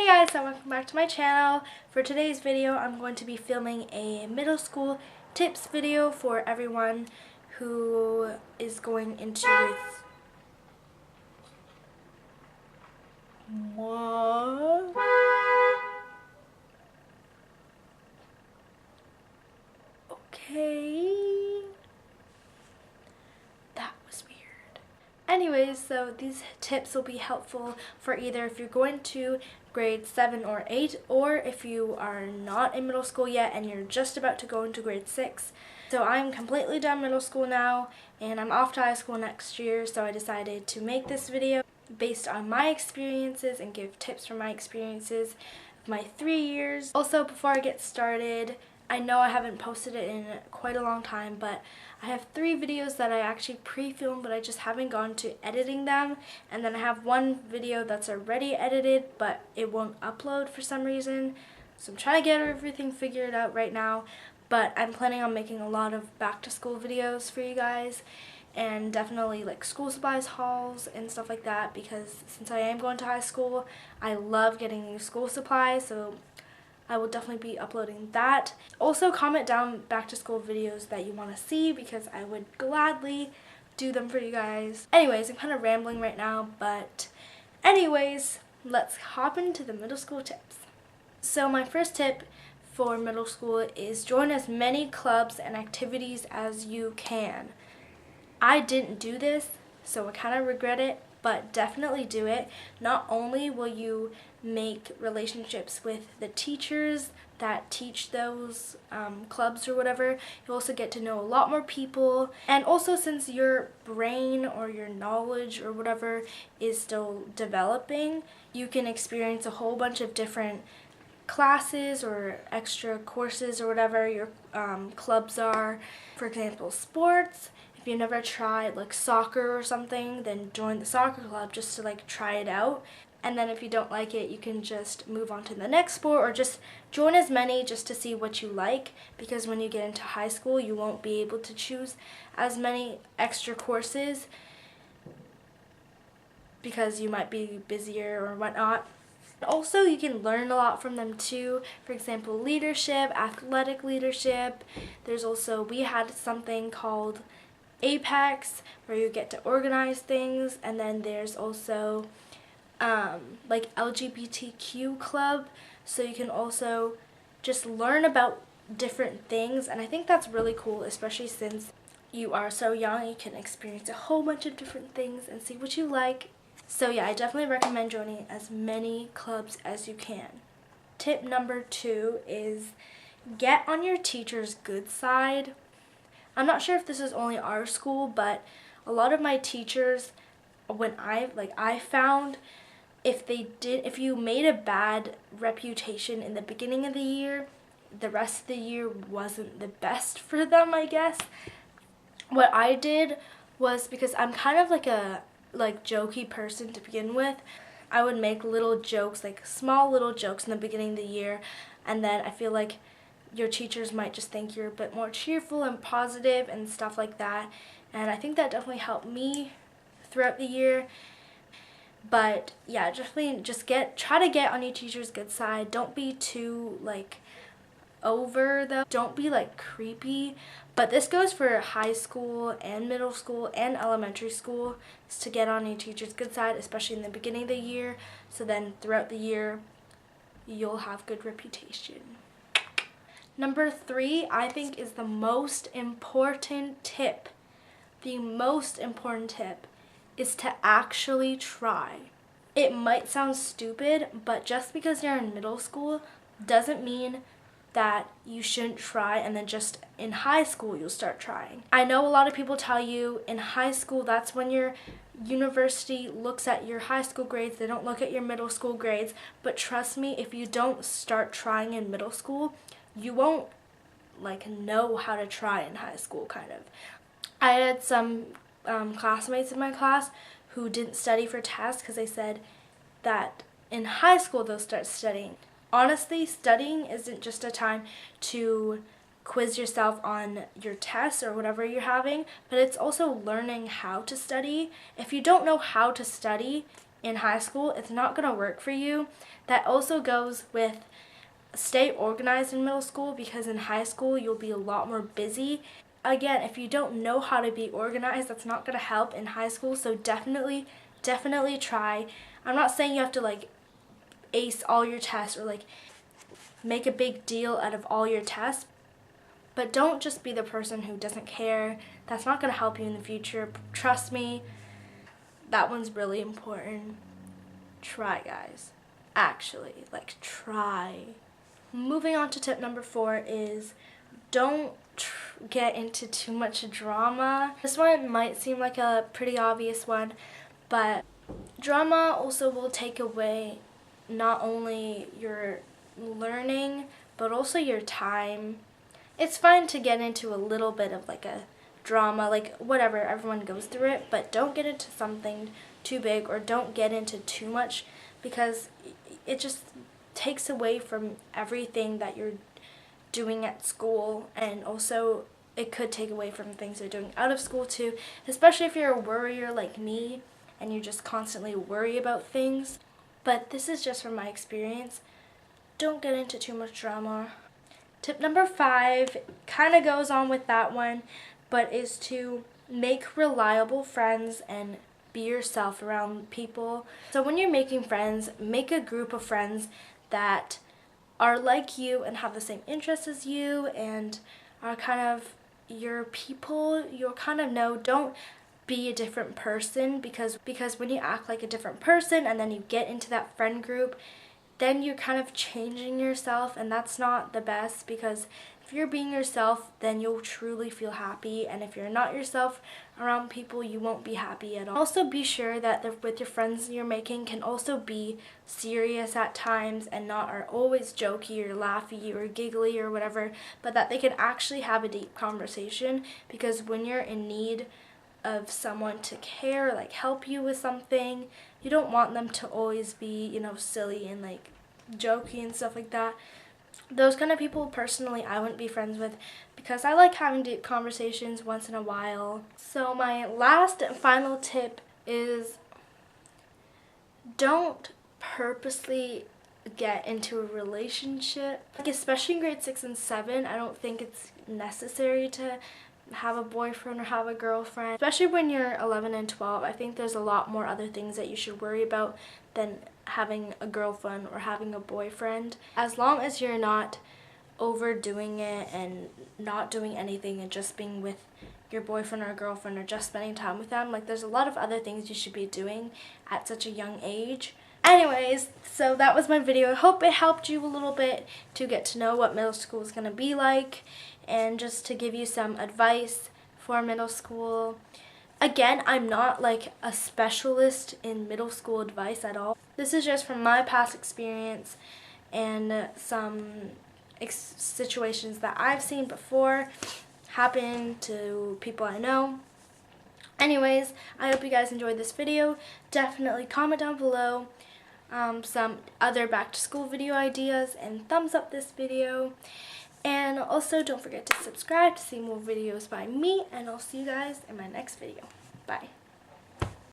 Hey guys, so welcome back to my channel. For today's video, I'm going to be filming a middle school tips video for everyone who is going into grade... What? Okay. That was weird. Anyways, so these tips will be helpful for either if you're going to grade 7 or 8, or if you are not in middle school yet and you're just about to go into grade 6. So I'm completely done middle school now and I'm off to high school next year, so I decided to make this video based on my experiences and give tips from my experiences of my 3 years. Also, before I get started, I know I haven't posted it in quite a long time, but I have 3 videos that I actually pre-filmed, but I just haven't gone to editing them. And then I have 1 video that's already edited, but it won't upload for some reason. So I'm trying to get everything figured out right now, but I'm planning on making a lot of back to school videos for you guys. And definitely like school supplies hauls and stuff like that, because since I am going to high school, I love getting new school supplies, so I will definitely be uploading that. Also, comment down back to school videos that you want to see, because I would gladly do them for you guys. Anyways, I'm kind of rambling right now, but anyways, let's hop into the middle school tips. So my first tip for middle school is join as many clubs and activities as you can. I didn't do this, so I kind of regret it, but definitely do it. Not only will you make relationships with the teachers that teach those clubs or whatever, you also get to know a lot more people. And also, since your brain or your knowledge or whatever is still developing, you can experience a whole bunch of different classes or extra courses or whatever your clubs are. For example, sports. If you've never tried like soccer or something, then join the soccer club just to like try it out. And then if you don't like it, you can just move on to the next sport, or just join as many just to see what you like, because when you get into high school, you won't be able to choose as many extra courses because you might be busier or whatnot. Also, you can learn a lot from them too. For example, leadership, athletic leadership. There's also, we had something called Apex, where you get to organize things. And then there's also like LGBTQ club, so you can also just learn about different things. And I think that's really cool, especially since you are so young. You can experience a whole bunch of different things and see what you like. So yeah, I definitely recommend joining as many clubs as you can. Tip number 2 is get on your teacher's good side. I'm not sure if this is only our school, but a lot of my teachers, when I found if you made a bad reputation in the beginning of the year, the rest of the year wasn't the best for them, I guess. What I did was, because I'm kind of like a jokey person to begin with, I would make little jokes, like small little jokes in the beginning of the year, and then I feel like your teachers might just think you're a bit more cheerful and positive and stuff like that. And I think that definitely helped me throughout the year. But yeah, definitely just try to get on your teacher's good side. Don't be too like over though. Don't be like creepy. But this goes for high school and middle school and elementary school, is to get on your teacher's good side, especially in the beginning of the year, so then throughout the year you'll have good reputation. Number 3, I think, is the most important tip. The most important tip is to actually try. It might sound stupid, but just because you're in middle school doesn't mean that you shouldn't try and then just in high school you'll start trying. I know a lot of people tell you in high school that's when your university looks at your high school grades, they don't look at your middle school grades, but trust me, if you don't start trying in middle school, you won't like know how to try in high school, kind of. I had some classmates in my class who didn't study for tests because they said that in high school they'll start studying. Honestly, studying isn't just a time to quiz yourself on your tests or whatever you're having, but it's also learning how to study. If you don't know how to study, in high school, it's not going to work for you. That also goes with stay organized in middle school, because in high school you'll be a lot more busy. Again, if you don't know how to be organized, that's not going to help in high school. So definitely try. I'm not saying you have to like ace all your tests or like make a big deal out of all your tests, but don't just be the person who doesn't care. That's not going to help you in the future. Trust me, that one's really important. Try, guys. Actually, like, try. Moving on to tip number 4 is don't get into too much drama. This one might seem like a pretty obvious one, but drama also will take away not only your learning, but also your time. It's fine to get into a little bit of like a drama, like whatever, everyone goes through it, but don't get into something too big, or don't get into too much, because it just takes away from everything that you're doing at school, and also it could take away from things you're doing out of school too, especially if you're a worrier like me and you just constantly worry about things. But this is just from my experience. Don't get into too much drama. Tip number 5 kind of goes on with that one, but is to make reliable friends and be yourself around people. So when you're making friends, make a group of friends that are like you and have the same interests as you and are kind of your people. You'll kind of know. Don't be a different person, because when you act like a different person and then you get into that friend group, then you're kind of changing yourself, and that's not the best, because if you're being yourself, then you'll truly feel happy, and if you're not yourself around people, you won't be happy at all. Also be sure that with your friends you're making can also be serious at times, and not are always jokey or laughy or giggly or whatever, but that they can actually have a deep conversation, because when you're in need of someone to care, like help you with something, you don't want them to always be, silly and like jokey and stuff like that. Those kind of people, personally, I wouldn't be friends with, because I like having deep conversations once in a while. So my last and final tip is don't purposely get into a relationship. Like, especially in grade 6 and 7, I don't think it's necessary to have a boyfriend or have a girlfriend. Especially when you're 11 and 12, I think there's a lot more other things that you should worry about than having a girlfriend or having a boyfriend. As long as you're not overdoing it and not doing anything and just being with your boyfriend or girlfriend or just spending time with them, like, there's a lot of other things you should be doing at such a young age. Anyways, so that was my video. I hope it helped you a little bit to get to know what middle school is going to be like, and just to give you some advice for middle school. Again, I'm not like a specialist in middle school advice at all. This is just from my past experience and some situations that I've seen before happen to people I know. Anyways, I hope you guys enjoyed this video. Definitely comment down below some other back to school video ideas, and thumbs up this video. And also don't forget to subscribe to see more videos by me, and I'll see you guys in my next video. Bye.